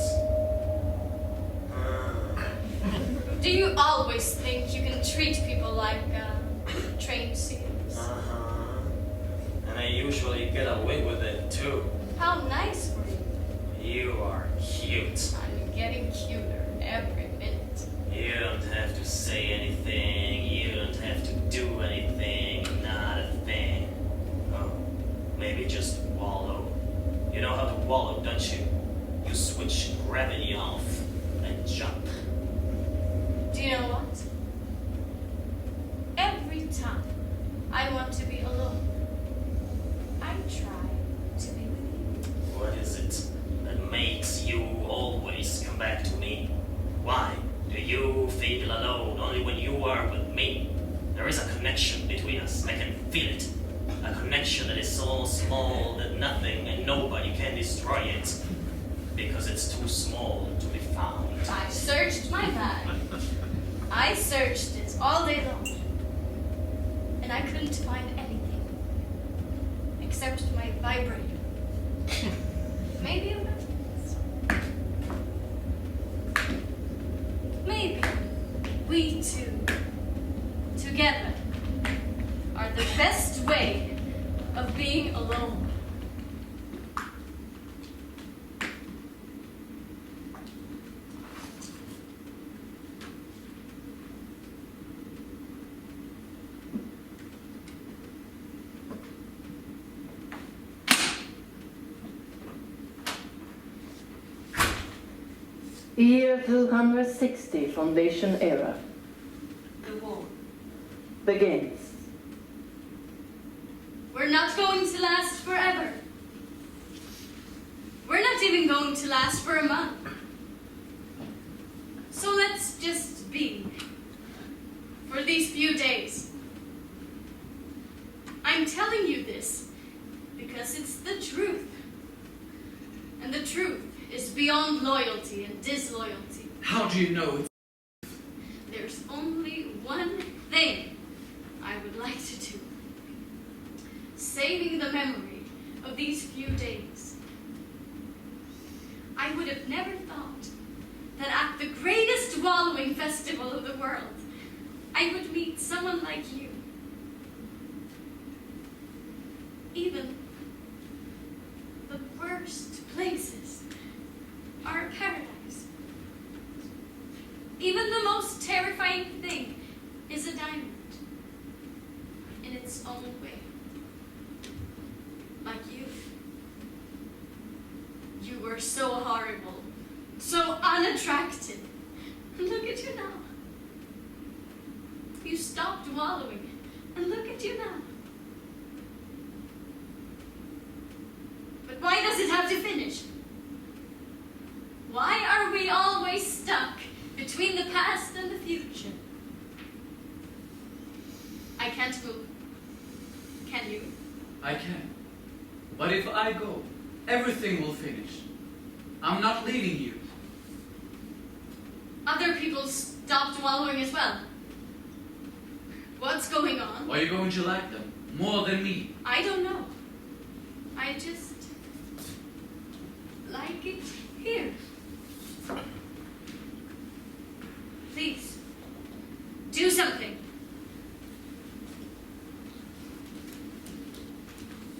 Do you always think you can treat people like trained seals? And I usually get away with it too. How nice for you. You are cute. I'm getting cuter every minute. You don't have to say anything. You don't have to do anything. Not a thing. Oh, maybe just wallow. You know how to wallow, don't you? You switch gravity off and jump. Do you know what? Every time I want to be alone, I try to be with you. What is it that makes you always come back to me? Why do you feel alone only when you are with me? There is a connection between us. I can feel it. A connection that is so small that nothing and nobody can destroy it. Because it's too small to be found. I searched my bag. I searched it all day long. And I couldn't find anything. Except my vibrator. Maybe a reference. Maybe we two, together, are the best way of being alone. Year 260, Foundation era. The war. Begins. We're not going to last forever. We're not even going to last for a month. So let's just be for these few days. I'm telling you this because it's the truth. And the truth is beyond loyalty and disloyalty. How do you know it's... There's only one thing I would like to do. Saving the memory of these few days. I would have never thought that at the growing festival of the world, I would meet someone like you. Even the worst places are paradise. Even the most terrifying thing is a diamond in its own way. Like you. You were so horrible, so unattractive. Look at you now. You stopped wallowing, and look at you now. But why does it have to finish? Why are we always stuck between the past and the future? I can't move. Can you? I can. But if I go, everything will finish. I'm not leaving you. Other people stopped wallowing as well. What's going on? Are you going to like them more than me? I don't know. I just like it here. Please, do something.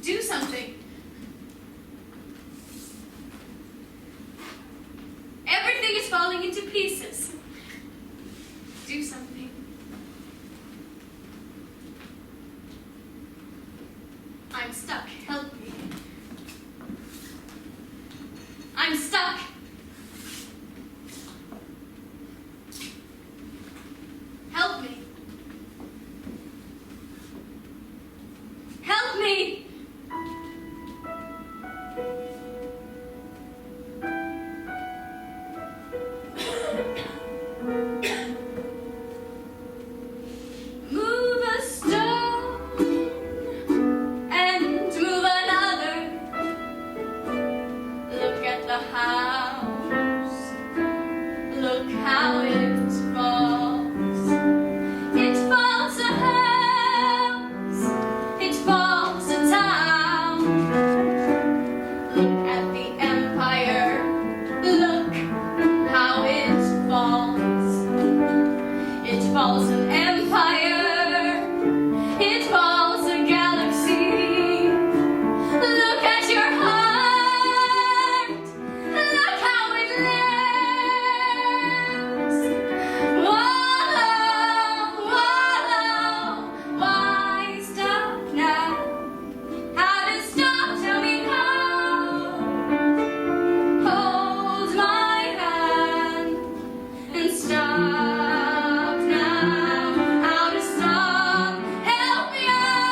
Do something. Everything is falling into pieces. Do something. I'm stuck. Help me. I'm stuck. Help me. Help me. Move a stone and move another. Look at the house. Look how it falls. It falls a house. It falls a town. Look at the empire. Look how it falls. It falls an empire. It falls a galaxy. Look at your heart. Look how it lives. Wallow, wallow. Why stop now? How to stop? Tell me how. Hold my hand and stop now. How to stop? Help me out.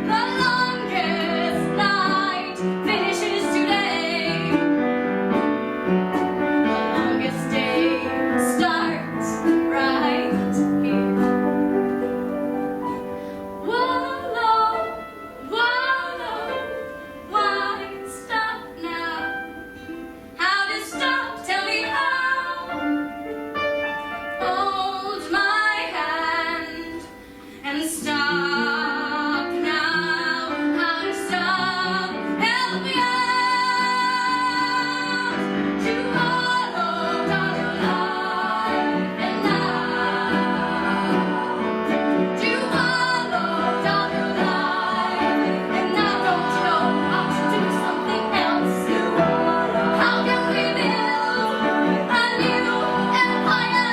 The longest night finishes today. The longest day starts right here. Wallow, wallow. Why stop now? How to stop? Tell me how. Hold my hand and stop now. How to stop? Help me out. To wallow down your life and now. To wallow down your life and now. Don't you know how to do something else? How can we build a new empire?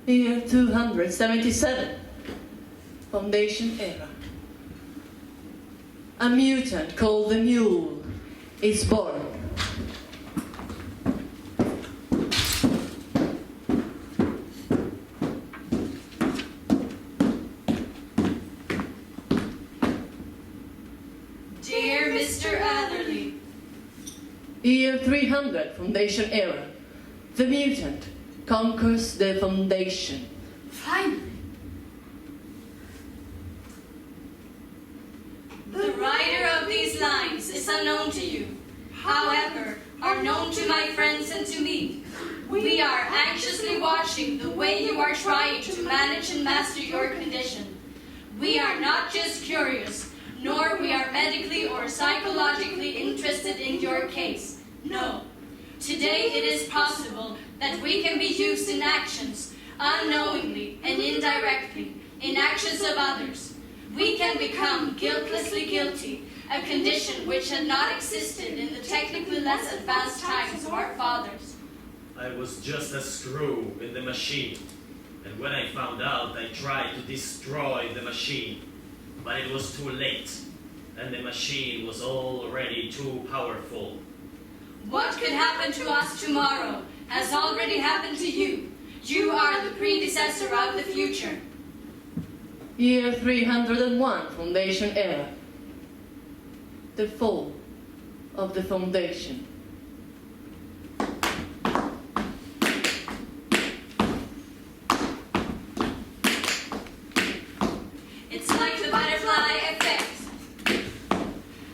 Year 277, Foundation era. A mutant called the Mule is born. Dear Mr. Adderley. Year 300, Foundation era. The mutant conquers the Foundation. Finally. The writer of these lines is unknown to you. However, are known to my friends and to me. We are anxiously watching the way you are trying to manage and master your condition. We are not just curious, nor we are medically or psychologically interested in your case. No. Today it is possible that we can be used in actions, unknowingly and indirectly, in actions of others. We can become guiltlessly guilty, a condition which had not existed in the technically less advanced times of our fathers. I was just a screw in the machine, and when I found out, I tried to destroy the machine, but it was too late, and the machine was already too powerful. What could happen to us tomorrow has already happened to you. You are the predecessor of the future. Year 301, Foundation era. The fall of the Foundation. It's like the butterfly effect.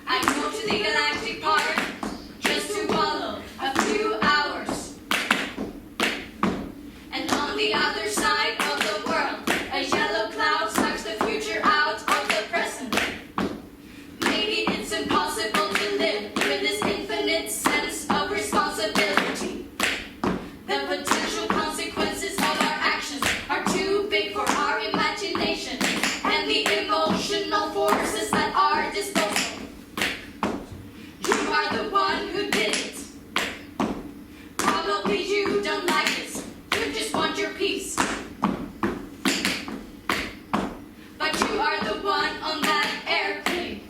I go to the galactic park just to wallow a few hours. And on the other side of the world, a yellow cloud sucks the future out of the present. Maybe it's impossible to live with this infinite sense of responsibility. The potential consequences of our actions are too big for our imagination and the emotional forces at our disposal. You are the one who did it. Probably you don't like it. You just want your peace. But you are the one on that airplane.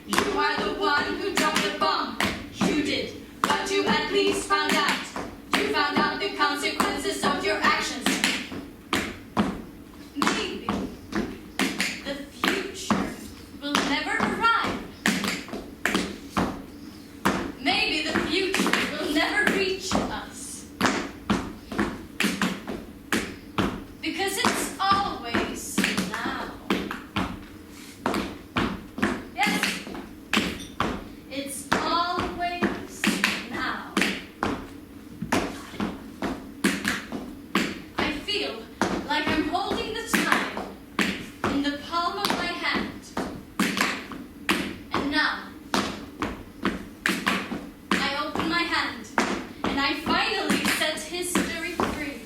You are the one who dropped the bomb. You did, but you at least found out. You found out the consequences of your actions. Maybe the future will never arrive. Maybe the future will never reach us. Because it's always now. Yes, it's always now. I feel like I'm holding the time in the palm of my hand. And now, I open my hand, and I finally set history free.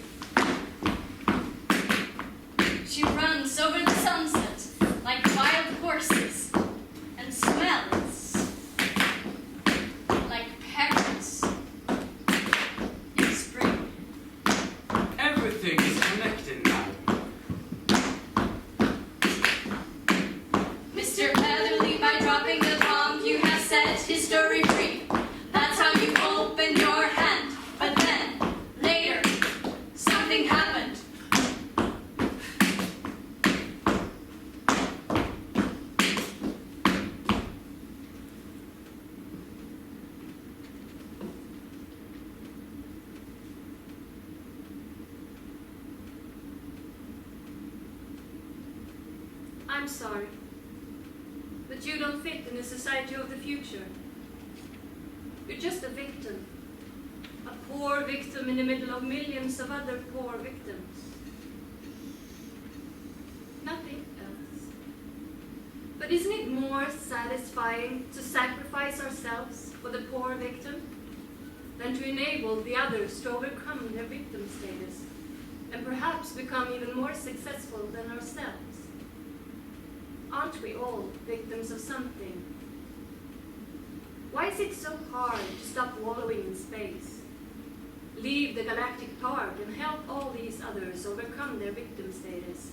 She runs over the sunset like wild horses, and smells like parrots in spring. Everything is connected now. Mr. Adderley, by dropping the bomb, you have set history free. That's how you open your hand. But then, later, something happened. I'm sorry, but you don't fit in the society of the future. You're just a victim. A poor victim in the middle of millions of other poor victims. Nothing else. But isn't it more satisfying to sacrifice ourselves for the poor victim than to enable the others to overcome their victim status and perhaps become even more successful than ourselves? Aren't we all victims of something? Why is it so hard to stop wallowing in space? leave the galactic park and help all these others overcome their victim status.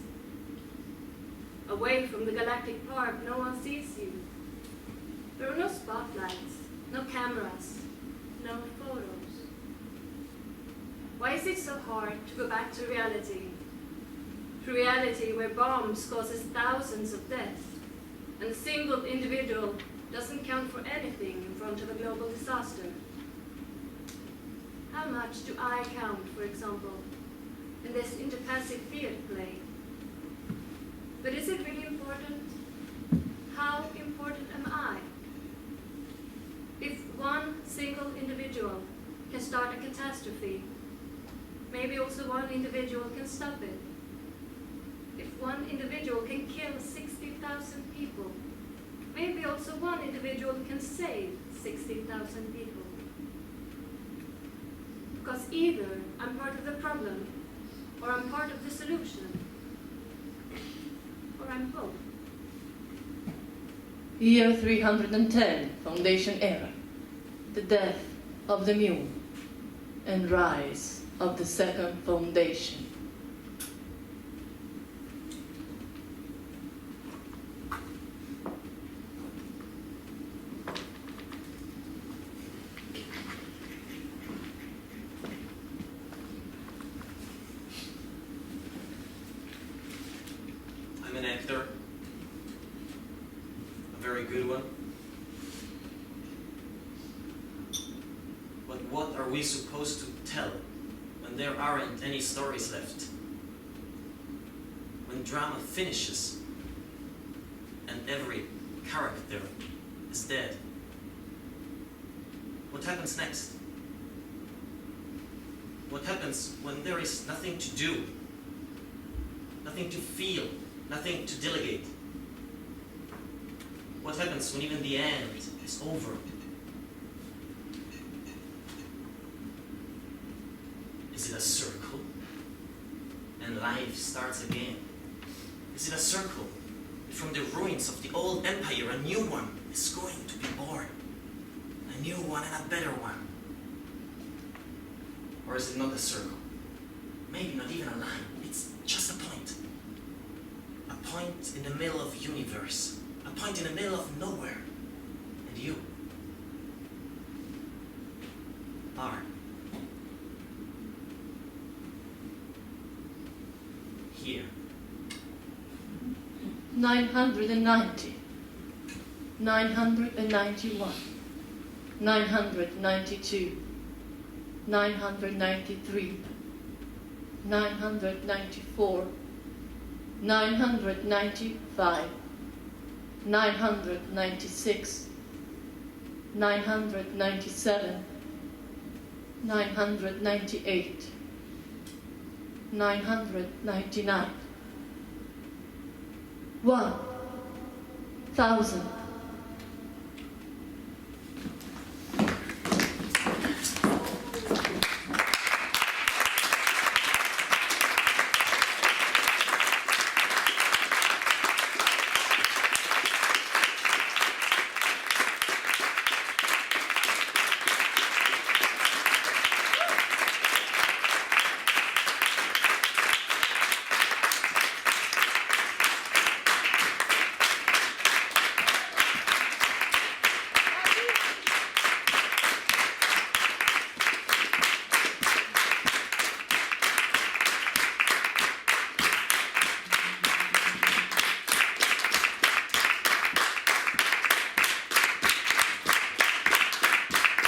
Away from the galactic park, no one sees you. There are no spotlights, no cameras, no photos. Why is it so hard to go back to reality? To reality where bombs causes thousands of deaths, and a single individual doesn't count for anything in front of a global disaster. How much do I count, for example, in this interpassive theatre play? But is it really important? How important am I? If one single individual can start a catastrophe, maybe also one individual can stop it. If one individual can kill 60,000 people, maybe also one individual can save 60,000 people. Because either I'm part of the problem, or I'm part of the solution, or I'm both. Year 310, Foundation Era. The death of the Mule and rise of the second Foundation. I'm an actor. A very good one. But what are we supposed to tell when there aren't any stories left? When drama finishes and every character is dead? What happens next? What happens when there is nothing to do? Nothing to feel? Nothing to delegate? What happens when even the end is over? Is it a circle? And life starts again? Is it a circle? From the ruins of the old empire, a new one is going to be born. A new one and a better one. Or is it not a circle? Maybe not even a line. It's just a point. A point in the middle of universe. A point in the middle of nowhere. And you are here. 990, 991, 992, 993, 994, 995, 996, 997, 998, 999, 1,000.